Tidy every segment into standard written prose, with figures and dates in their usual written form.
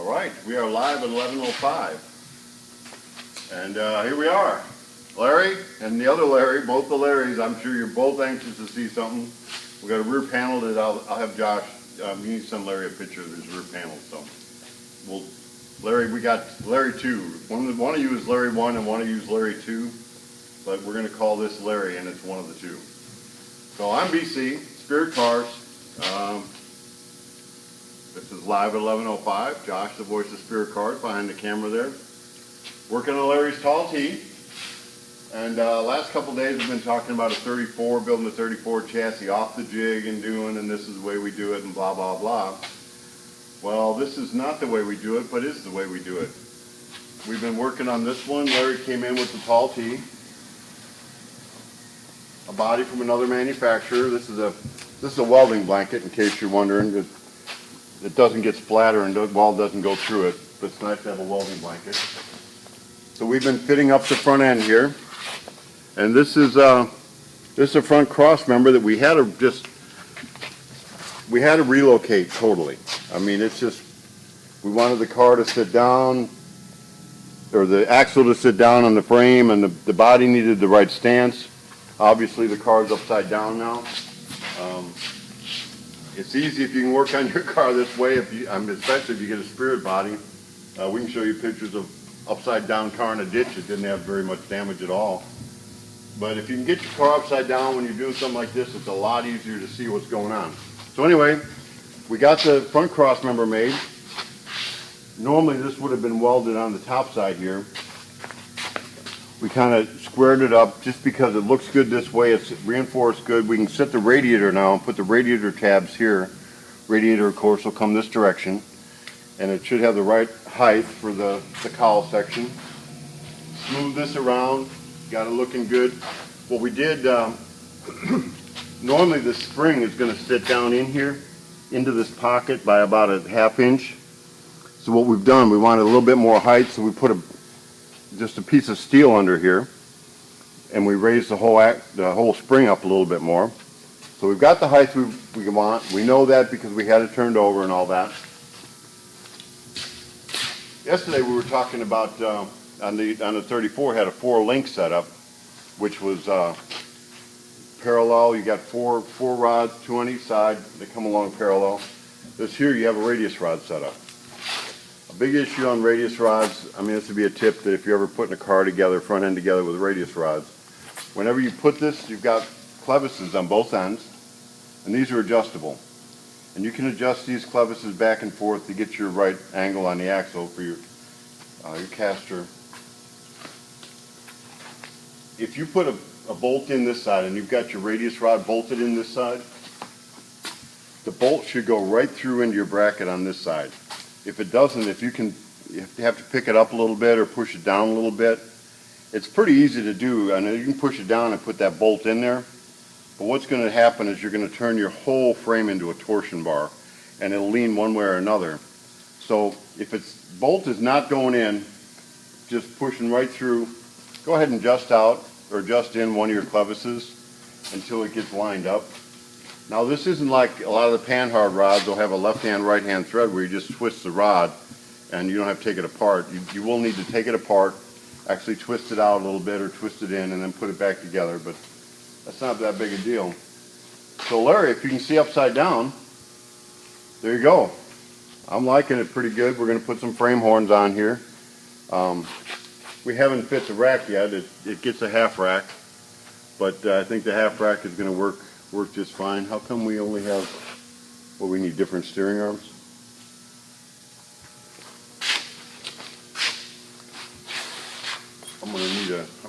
right, we are live at 11:05, and here we are. Larry and the other Larry, both the Larrys, I'm sure you're both anxious to see something. We got a rear panel that I'll have Josh, you need to send Larry a picture of his rear panel. So, Larry, we got Larry 2. One of you is Larry 1 and one of you is Larry 2, but we're going to call this Larry and it's one of the two. So I'm BC, Spirit Cars. This is live at 11:05. Josh, the voice of Spirit Cars, behind the camera there. Working on Larry's tall T. And last couple of days we've been talking about a 34, building a 34 chassis off the jig and doing, and this is the way we do it and blah, blah, blah. Well, this is not the way we do it, but is the way we do it. We've been working on this one. Larry came in with the tall T. A body from another manufacturer. This is a welding blanket, in case you're wondering. It doesn't get splattered and the weld doesn't go through it, but it's nice to have a welding blanket. So we've been fitting up the front end here, and this is a front cross member that we had to relocate totally. I mean, it's just, we wanted the car to sit down, or the axle to sit down on the frame, and the body needed the right stance. Obviously the car's upside down now. It's easy if you can work on your car this way, especially if you get a Spirit body. We can show you pictures of upside down car in a ditch. It didn't have very much damage at all. But if you can get your car upside down when you're doing something like this, it's a lot easier to see what's going on. So anyway, we got the front cross member made. Normally this would have been welded on the top side here. We kind of squared it up just because it looks good this way. It's reinforced good. We can set the radiator now and put the radiator tabs here. Radiator, of course, will come this direction. And it should have the right height for the cowl section. Smooth this around. Got it looking good. What we did, normally the spring is going to sit down in here, into this pocket by about a ½ inch. So what we've done, we wanted a little bit more height, so we put just a piece of steel under here, and we raised the whole spring up a little bit more. So we've got the height we want. We know that because we had it turned over and all that. Yesterday we were talking about on the 34 had a 4-link setup, which was parallel. You got four rods, 2 on each side. They come along parallel. This here you have a radius rod setup. Big issue on radius rods, I mean, this would be a tip that if you're ever putting a car together, front end together with radius rods, whenever you put this, you've got clevises on both ends, and these are adjustable. And you can adjust these clevises back and forth to get your right angle on the axle for your caster. If you put a bolt in this side and you've got your radius rod bolted in this side, the bolt should go right through into your bracket on this side. If it doesn't, you have to pick it up a little bit or push it down a little bit. It's pretty easy to do. I know you can push it down and put that bolt in there, but what's going to happen is you're going to turn your whole frame into a torsion bar, and it'll lean one way or another. So if its bolt is not going in, just pushing right through, go ahead and adjust out or adjust in one of your clevises until it gets lined up. Now this isn't like a lot of the panhard rods. They'll have a left-hand, right-hand thread where you just twist the rod and you don't have to take it apart. You will need to take it apart, actually twist it out a little bit or twist it in and then put it back together, but that's not that big a deal. So Larry, if you can see upside down, there you go. I'm liking it pretty good. We're going to put some frame horns on here. We haven't fit the rack yet. It gets a half rack, but I think the half rack is going to work just fine. How come we only have, well, we need different steering arms? I'm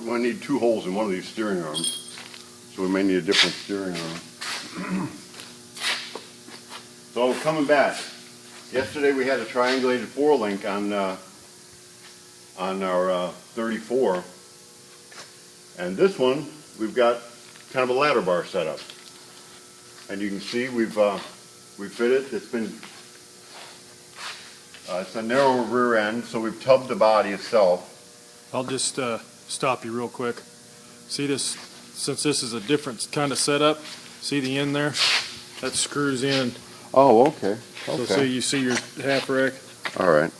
gonna need 2 holes in one of these steering arms, so we may need a different steering arm. So coming back, yesterday we had a triangulated 4-link on our 34, and this one we've got kind of a ladder bar setup. And you can see we fit it. It's a narrow rear end, so we've tubbed the body itself. I'll just stop you real quick. See this, since this is a different kind of setup, see the end there? That screws in. Oh, okay. So you see your half rack? All right.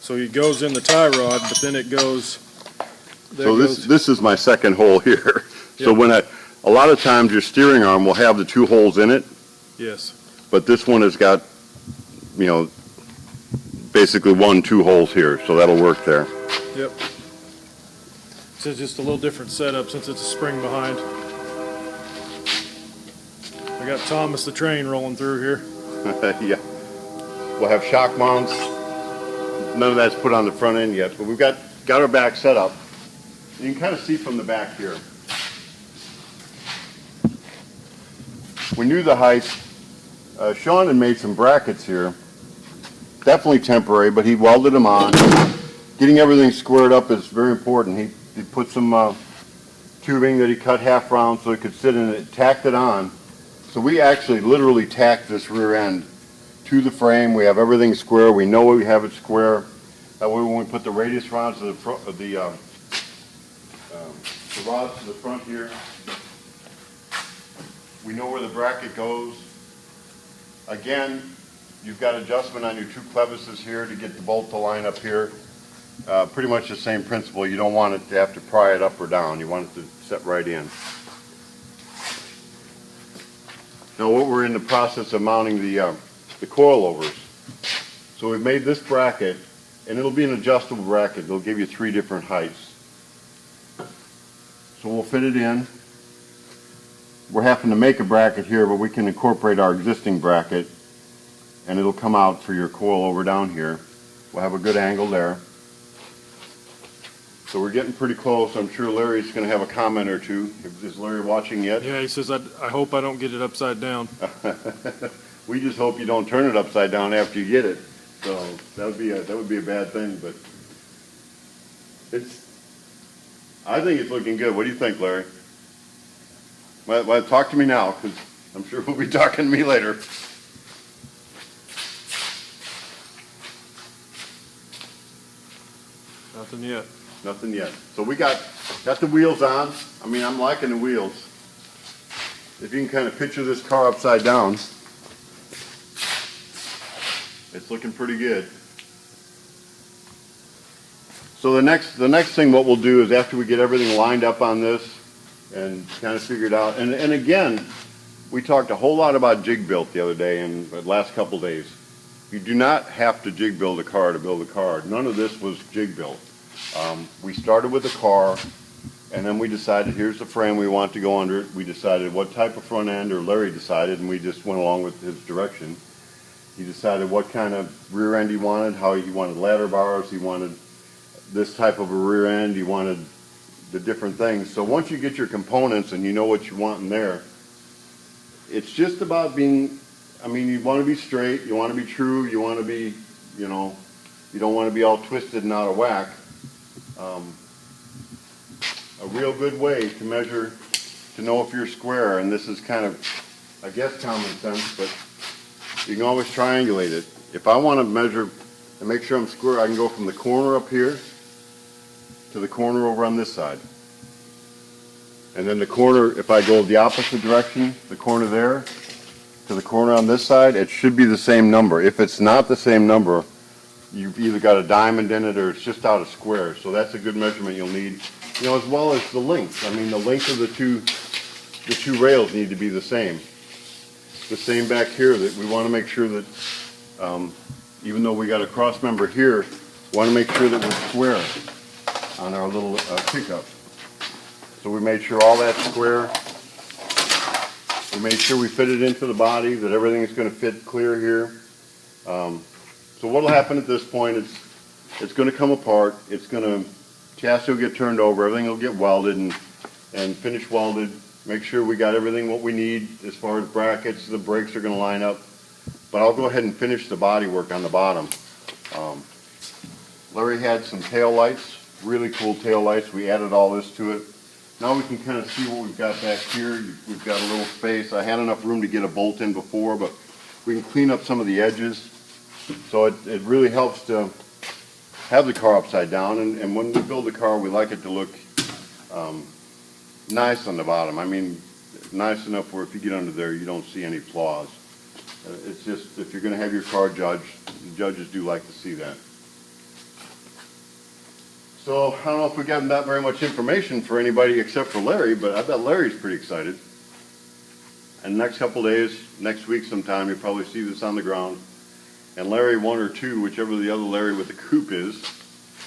So it goes in the tie rod, but then it goes. So this is my second hole here. So Yep. a lot of times your steering arm will have the two holes in it, Yes. but this one has got, you know, basically 2 holes here, so that'll work there. Yep. So it's just a little different setup since it's a spring behind. I got Thomas the train rolling through here. Yeah. We'll have shock mounts. None of that's put on the front end yet, but we've got our back set up. You can kind of see from the back here. We knew the height. Sean had made some brackets here. Definitely temporary, but he welded them on. Getting everything squared up is very important. He put some tubing that he cut half round so it could sit in it, tacked it on. So we actually literally tacked this rear end to the frame. We have everything square. We know we have it square. That way when we put the radius rods to the front of the rods to the front here, we know where the bracket goes. Again, you've got adjustment on your 2 clevises here to get the bolt to line up here. Pretty much the same principle. You don't want it to have to pry it up or down. You want it to set right in. Now what we're in the process of mounting the coilovers. So we've made this bracket, and it'll be an adjustable bracket. It'll give you 3 different heights. So we'll fit it in. We're having to make a bracket here, but we can incorporate our existing bracket, and it'll come out for your coilover down here. We'll have a good angle there. So we're getting pretty close. I'm sure Larry's going to have a comment or two. Is Larry watching yet? Yeah, he says, I hope I don't get it upside down. We just hope you don't turn it upside down after you get it. So that would be a bad thing, but I think it's looking good. What do you think, Larry? Well, talk to me now, because I'm sure we'll be talking to me later. Nothing yet. Nothing yet. So we got the wheels on. I mean, I'm liking the wheels. If you can kind of picture this car upside down, it's looking pretty good. So the next thing what we'll do is after we get everything lined up on this and kind of figured out, and again, we talked a whole lot about jig built the other day and the last couple days. You do not have to jig build a car to build a car. None of this was jig built. We started with a car, and then we decided here's the frame we want to go under it. We decided what type of front end, or Larry decided, and we just went along with his direction. He decided what kind of rear end he wanted, how he wanted ladder bars, he wanted this type of a rear end, he wanted the different things. So once you get your components and you know what you want in there, it's just about being, I mean, you want to be straight, you want to be true, you want to be, you know, you don't want to be all twisted and out of whack. A real good way to measure, to know if you're square, and this is kind of, I guess, common sense, but you can always triangulate it. If I want to measure and make sure I'm square, I can go from the corner up here to the corner over on this side. And then the corner, if I go the opposite direction, the corner there to the corner on this side, it should be the same number. If it's not the same number, you've either got a diamond in it or it's just out of square. So that's a good measurement you'll need. You know, as well as the length. I mean, the length of the two rails need to be the same. The same back here, that we want to make sure that even though we got a cross member here, we want to make sure that we're square on our little pickup. So we made sure all that's square. We made sure we fit it into the body, that everything is going to fit clear here. So what will happen at this point is it's going to come apart. It's going to, chassis will get turned over. Everything will get welded and finish welded. Make sure we got everything what we need as far as brackets. The brakes are going to line up. But I'll go ahead and finish the body work on the bottom. Larry had some tail lights, really cool tail lights. We added all this to it. Now we can kind of see what we've got back here. We've got a little space. I had enough room to get a bolt in before, but we can clean up some of the edges. So it really helps to have the car upside down. And when we build the car, we like it to look nice on the bottom. I mean, nice enough where if you get under there, you don't see any flaws. It's just, if you're going to have your car judged, the judges do like to see that. So I don't know if we got that very much information for anybody except for Larry, but I bet Larry's pretty excited. And the next couple days, next week sometime, you'll probably see this on the ground. And Larry 1 or 2, whichever the other Larry with the coupe is,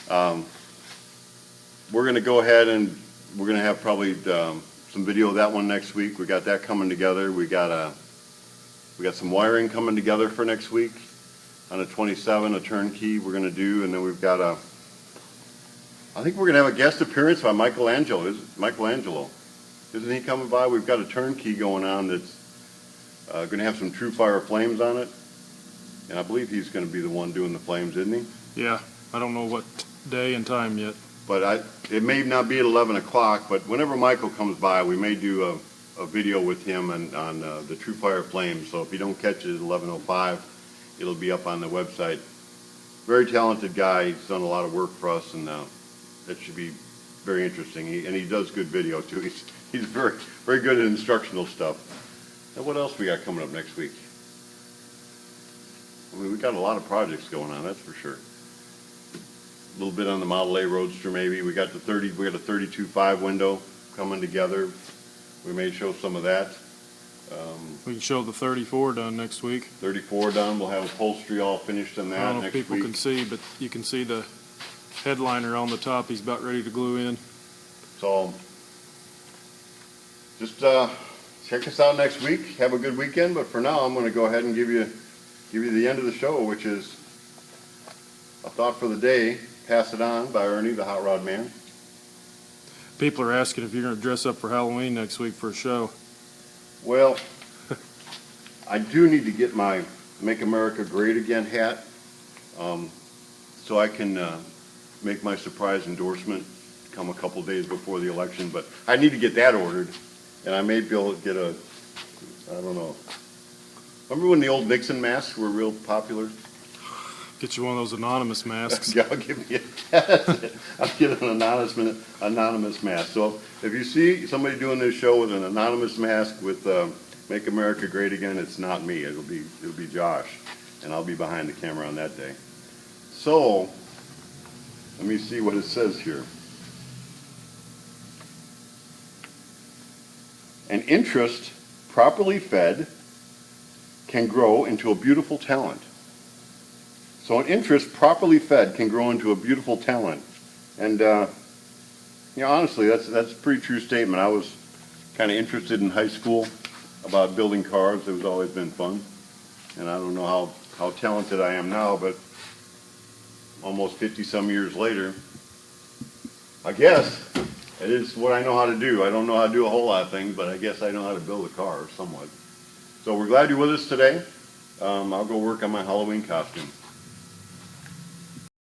we're going to go ahead and we're going to have probably some video of that one next week. We got that coming together. We got some wiring coming together for next week on a 27, a turnkey we're going to do, and then we've got I think we're going to have a guest appearance by Michelangelo. Isn't he coming by? We've got a turnkey going on that's going to have some True Fire flames on it. And I believe he's going to be the one doing the flames, isn't he? Yeah, I don't know what day and time yet. But it may not be at 11 o'clock, but whenever Michael comes by, we may do a video with him on the True Fire flames. So if you don't catch it at 11:05, it'll be up on the website. Very talented guy. He's done a lot of work for us, and that should be very interesting. And he does good video too. He's very, very good at instructional stuff. And what else we got coming up next week? I mean, we got a lot of projects going on, that's for sure. A little bit on the Model A Roadster, maybe. We got a 32.5 window coming together. We may show some of that. We can show the 34 done next week. 34 done. We'll have upholstery all finished on that I don't know next if people week. can see, but you can see the headliner on the top. He's about ready to glue in. So just check us out next week. Have a good weekend. But for now, I'm going to go ahead and give you the end of the show, which is a thought for the day. Pass it on by Ernie, the Hot Rod Man. People are asking if you're going to dress up for Halloween next week for a show. Well, I do need to get my Make America Great Again hat, so I can make my surprise endorsement come a couple days before the election. But I need to get that ordered, and I may be able to get I don't know. Remember when the old Nixon masks were real popular? Get you one of those anonymous masks. Yeah, I'll get an anonymous mask. So if you see somebody doing this show with an anonymous mask with Make America Great Again, it's not me. It'll be Josh, and I'll be behind the camera on that day. So let me see what it says here. An interest properly fed can grow into a beautiful talent. So an interest properly fed can grow into a beautiful talent. And honestly, that's a pretty true statement. I was kind of interested in high school about building cars. It was always been fun. And I don't know how talented I am now, but almost 50-some years later, I guess it is what I know how to do. I don't know how to do a whole lot of things, but I guess I know how to build a car somewhat. So we're glad you're with us today. I'll go work on my Halloween costume.